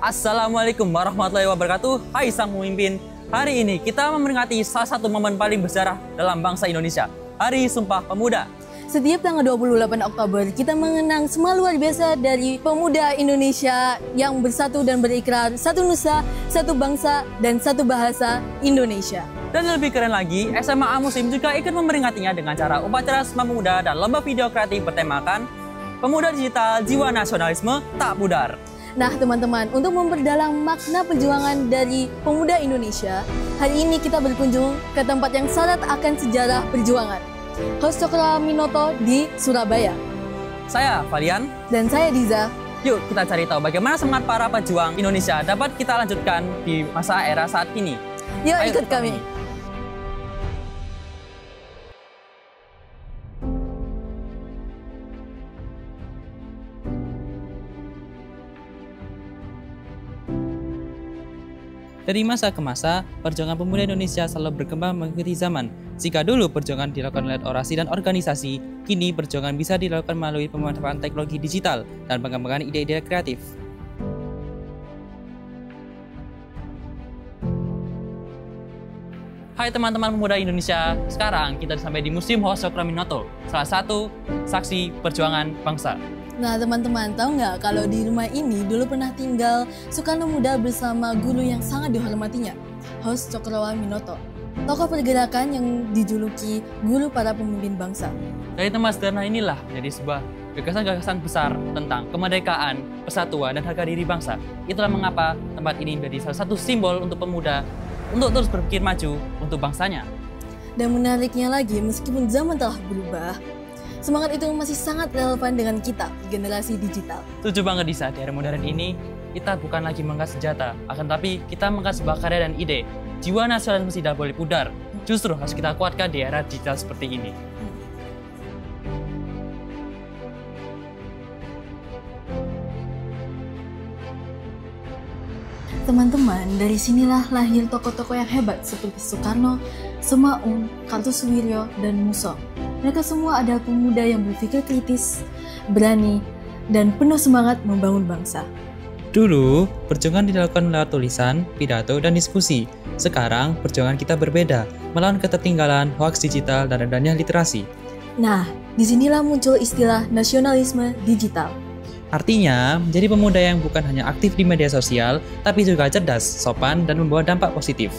Assalamualaikum warahmatullahi wabarakatuh. Hai sang pemimpin. Hari ini kita memperingati salah satu momen paling bersejarah dalam bangsa Indonesia, Hari Sumpah Pemuda. Setiap tanggal 28 Oktober, kita mengenang semua luar biasa dari pemuda Indonesia yang bersatu dan berikrar satu nusa, satu bangsa, dan satu bahasa Indonesia. Dan lebih keren lagi, SMA Muslim juga ikut memperingatinya dengan cara upacara Sumpah Pemuda dan lomba video kreatif bertemakan Pemuda Digital Jiwa Nasionalisme Tak Pudar. Nah teman-teman, untuk memperdalam makna perjuangan dari pemuda Indonesia, hari ini kita berkunjung ke tempat yang syarat akan sejarah perjuangan. Host Cokro Minoto di Surabaya. Saya Valian. Dan saya Diza. Yuk kita cari tahu bagaimana semangat para pejuang Indonesia dapat kita lanjutkan di masa era saat ini. Yuk Ayo ikut kami. Dari masa ke masa, perjuangan pemuda Indonesia selalu berkembang mengikuti zaman. Jika dulu perjuangan dilakukan lewat orasi dan organisasi, kini perjuangan bisa dilakukan melalui pemanfaatan teknologi digital dan pengembangan ide-ide kreatif. Hai teman-teman pemuda Indonesia, sekarang kita sampai di Museum Host Cokro Minoto, salah satu saksi perjuangan bangsa. Nah teman-teman, tahu nggak kalau di rumah ini dulu pernah tinggal Soekarno Muda bersama guru yang sangat dihormatinya, Host Cokro Minoto, tokoh pergerakan yang dijuluki guru para pemimpin bangsa. Dari tempat sederhana inilah menjadi sebuah gagasan-gagasan besar tentang kemerdekaan, persatuan, dan harga diri bangsa. Itulah mengapa tempat ini menjadi salah satu simbol untuk pemuda untuk terus berpikir maju untuk bangsanya. Dan menariknya lagi, meskipun zaman telah berubah, semangat itu masih sangat relevan dengan kita, generasi digital. Setuju banget Disa, di era modern ini, kita bukan lagi mengangkat senjata, akan tapi kita mengangkat sebuah karya dan ide. Jiwa nasionalisme tidak boleh pudar, justru harus kita kuatkan di era digital seperti ini. Teman-teman, dari sinilah lahir tokoh-tokoh yang hebat seperti Soekarno, Semaun, Kartosuwiryo, dan Musso. Mereka semua adalah pemuda yang berpikir kritis, berani, dan penuh semangat membangun bangsa. Dulu, perjuangan dilakukan lewat tulisan, pidato, dan diskusi. Sekarang, perjuangan kita berbeda, melawan ketertinggalan, hoaks digital, dan rendahnya literasi. Nah, disinilah muncul istilah nasionalisme digital. Artinya, menjadi pemuda yang bukan hanya aktif di media sosial, tapi juga cerdas, sopan, dan membawa dampak positif.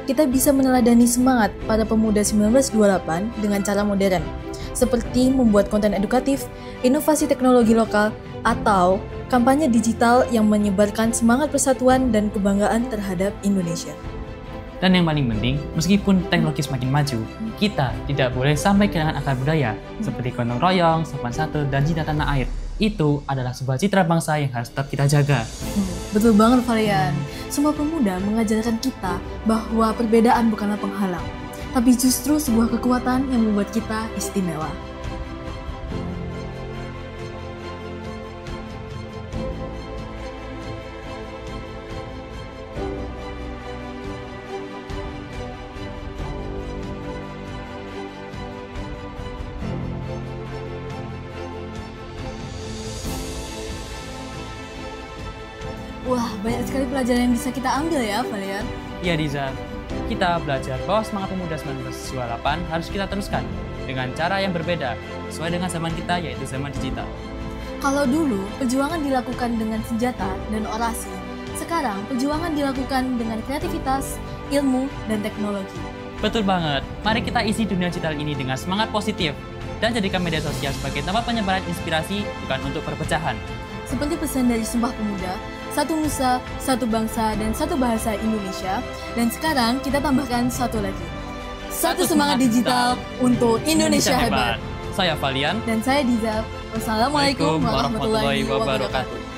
Kita bisa meneladani semangat para pemuda 1928 dengan cara modern, seperti membuat konten edukatif, inovasi teknologi lokal, atau kampanye digital yang menyebarkan semangat persatuan dan kebanggaan terhadap Indonesia. Dan yang paling penting, meskipun teknologi semakin maju, kita tidak boleh sampai kehilangan akar budaya, seperti gotong royong, sopan santun, dan cinta tanah air. Itu adalah sebuah citra bangsa yang harus tetap kita jaga. Betul banget Valian. Semua pemuda mengajarkan kita bahwa perbedaan bukanlah penghalang, tapi justru sebuah kekuatan yang membuat kita istimewa. Wah, banyak sekali pelajaran yang bisa kita ambil ya, Valian. Iya Diza, kita belajar bahwa semangat pemuda 1928 harus kita teruskan dengan cara yang berbeda, sesuai dengan zaman kita yaitu zaman digital. Kalau dulu, perjuangan dilakukan dengan senjata dan orasi. Sekarang, perjuangan dilakukan dengan kreativitas, ilmu, dan teknologi. Betul banget, mari kita isi dunia digital ini dengan semangat positif dan jadikan media sosial sebagai tempat penyebaran inspirasi, bukan untuk perpecahan. Seperti pesan dari Sumpah Pemuda, satu nusa, satu bangsa, dan satu bahasa Indonesia. Dan sekarang kita tambahkan satu lagi. Satu semangat digital untuk Indonesia hebat. Saya Valian. Dan saya Diza. Wassalamualaikum warahmatullahi wabarakatuh.